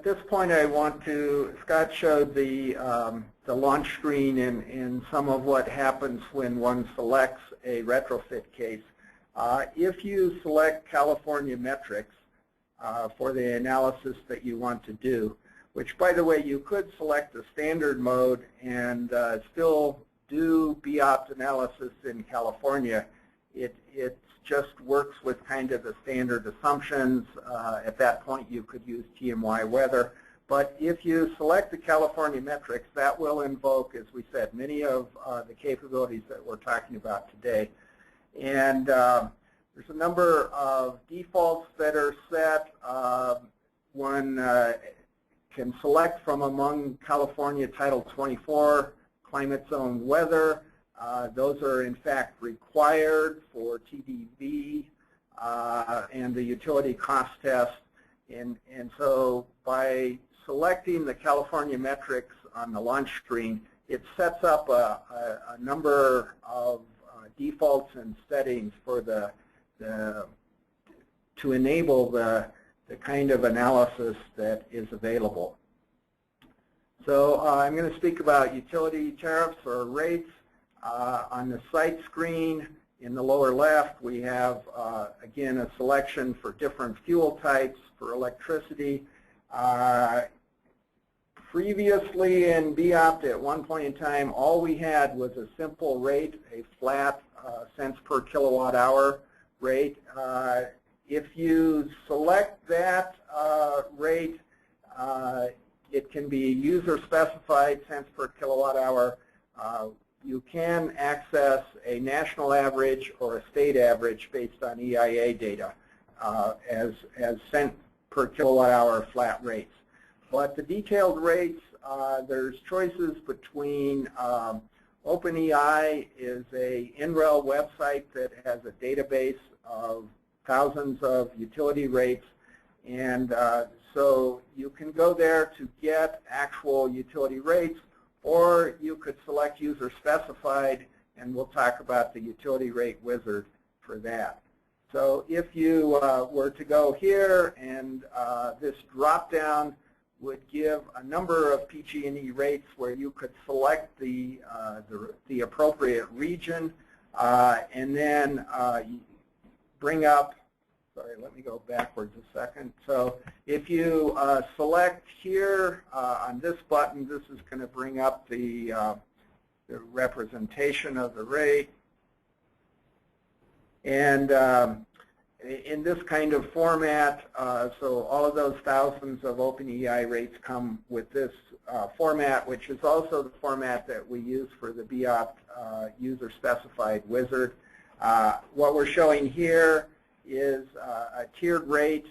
this point, I want to, Scott showed the launch screen and some of what happens when one selects a retrofit case. If you select California metrics for the analysis that you want to do, which, by the way, you could select the standard mode and still do BEopt analysis in California. It just works with kind of the standard assumptions. At that point, you could use TMY weather. But if you select the California metrics, that will invoke, as we said, many of the capabilities that we're talking about today. And there's a number of defaults that are set. One can select from among California Title 24 climate zone weather. Those are, in fact, required for TDV and the utility cost test. And so by selecting the California metrics on the launch screen, it sets up a number of defaults and settings for to enable the kind of analysis that is available. So I'm going to speak about utility tariffs or rates. On the site screen in the lower left, we have, again, a selection for different fuel types for electricity. Previously in BEopt, at one point in time, all we had was a simple rate, a flat cents per kilowatt hour rate. If you select that rate, it can be user-specified cents per kilowatt hour. You can access a national average or a state average based on EIA data as cent per kilowatt hour flat rates. But the detailed rates, there's choices between OpenEI is a NREL website that has a database of thousands of utility rates. And so you can go there to get actual utility rates, or you could select user specified, and we'll talk about the utility rate wizard for that. So if you were to go here, and this drop down would give a number of PG&E rates where you could select the appropriate region, and then bring up, sorry, let me go backwards a second. So if you select here on this button, this is going to bring up the representation of the rate. And in this kind of format, so all of those thousands of OpenEI rates come with this format, which is also the format that we use for the BEopt user-specified wizard. What we're showing here is a tiered rate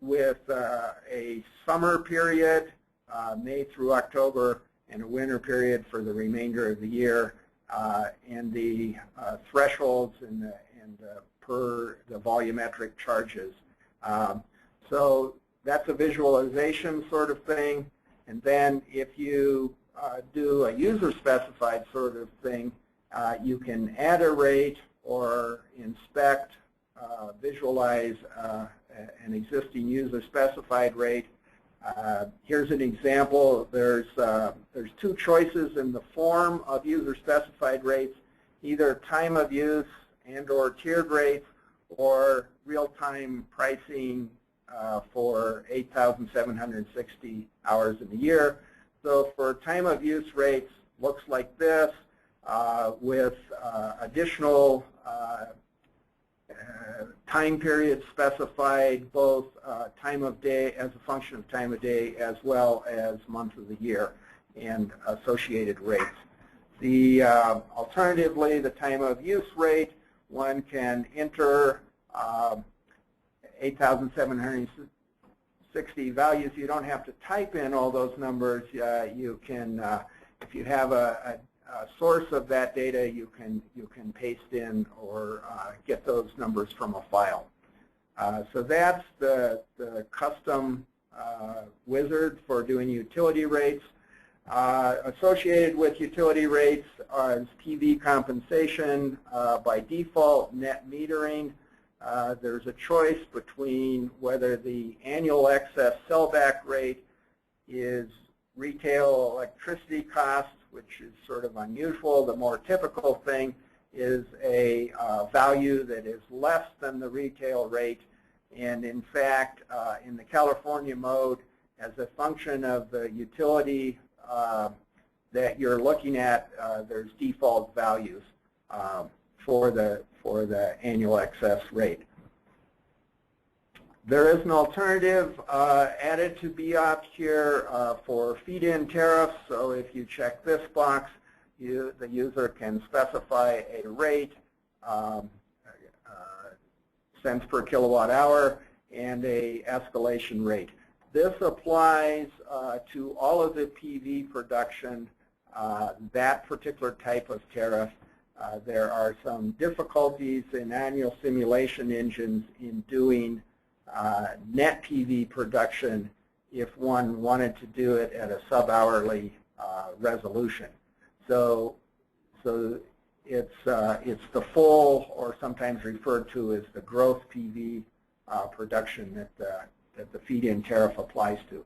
with a summer period, May through October, and a winter period for the remainder of the year, and the thresholds and per the volumetric charges. So that's a visualization sort of thing. And then if you do a user-specified sort of thing, you can add a rate or inspect, visualize an existing user-specified rate. Here's an example. There's two choices in the form of user-specified rates, either time of use and or tiered rates, or real-time pricing for 8,760 hours in a year. So for time of use rates, looks like this, with additional time periods specified, both time of day as a function of time of day, as well as month of the year, and associated rates. The alternatively, the time of use rate, one can enter 8,760 values. You don't have to type in all those numbers. You can, if you have a source of that data, you can paste in or get those numbers from a file. So that's the custom wizard for doing utility rates. Associated with utility rates is PV compensation, by default net metering. there's a choice between whether the annual excess sellback rate is retail electricity cost, which is sort of unusual. The more typical thing is a value that is less than the retail rate. And in fact, in the California mode, as a function of the utility that you're looking at, there's default values for the annual excess rate. There is an alternative added to BEopt here for feed-in tariffs. So if you check this box, the user can specify a rate, cents per kilowatt hour, and a escalation rate. This applies to all of the PV production, that particular type of tariff. There are some difficulties in annual simulation engines in doing net PV production if one wanted to do it at a sub-hourly resolution. So it's the full, or sometimes referred to as the gross PV production that the feed-in tariff applies to.